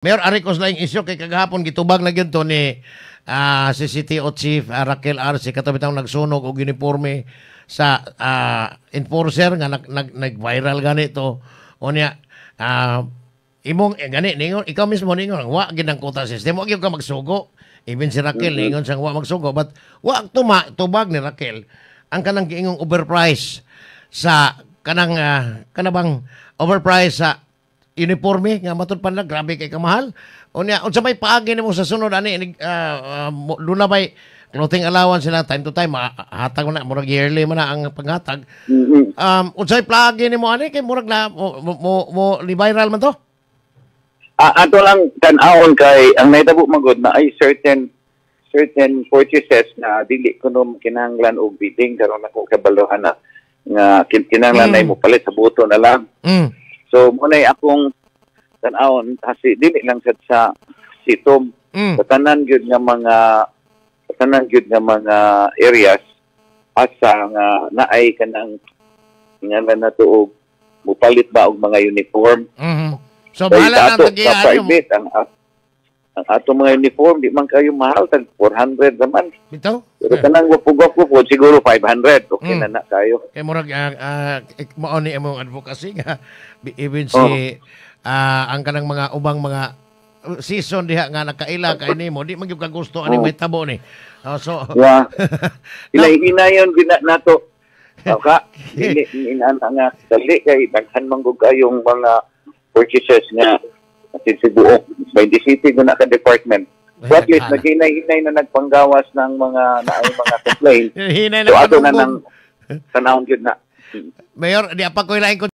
Mayor Aricos laing isyo kay kagahapon gitubag na gyud to ni si CTO Chief Raquel Arce katabitang nagsunog og uniforme sa enforcer nga nag-viral gani to unya imong gani ningon ikaw mismo ningon wa gid ang quota system wa gyud ka magsugo even si Raquel ningon sang wa magsugo but wa tubag ni Raquel ang kanang giingong overprice sa kanabang overprice sa uniforme nga matud pa na grabe kay kamahal unya unsa may paagi nimo sa sunod ani luna bay clothing allowance sila time to time hatag na murag yearly man na ang paghatag unsay paagi nimo ani kay murag na mo viral man to ato lang tan-awon kay ang naitabo magod na ay certain purchases na dili kuno kinahanglan og bidding karon ako kabaluhan na nga kinahanglan na mo palit sa buto na lang. So munay akong tan-awon kasi dili lang sa sitom tanan gyud nga mga areas asa nga naay kanang nga natuog mupalit ba og mga uniform. So bahala na tag ang ato mga uniform di man kayo mahal tag 400 naman. Bitaw? Pero kanang wapo-wapo po siguro 500 okay na kayo. Kay murag mao ni imong advocacy nga even si ang kanang mga ubang mga season diha nga nakaila kay nimo di man gyud ka gusto ani may tabo ni. So hinayon gina nato. Ka inaan nga dali kay daghan man gud kayong mga purchases nga atin si buok by the city guna ka department. So at least naghinay-hinay na nagpanggawas ng mga complaint. Hinay so ato na nang tanawon gyud na. Mayor, di pa ko ilain ko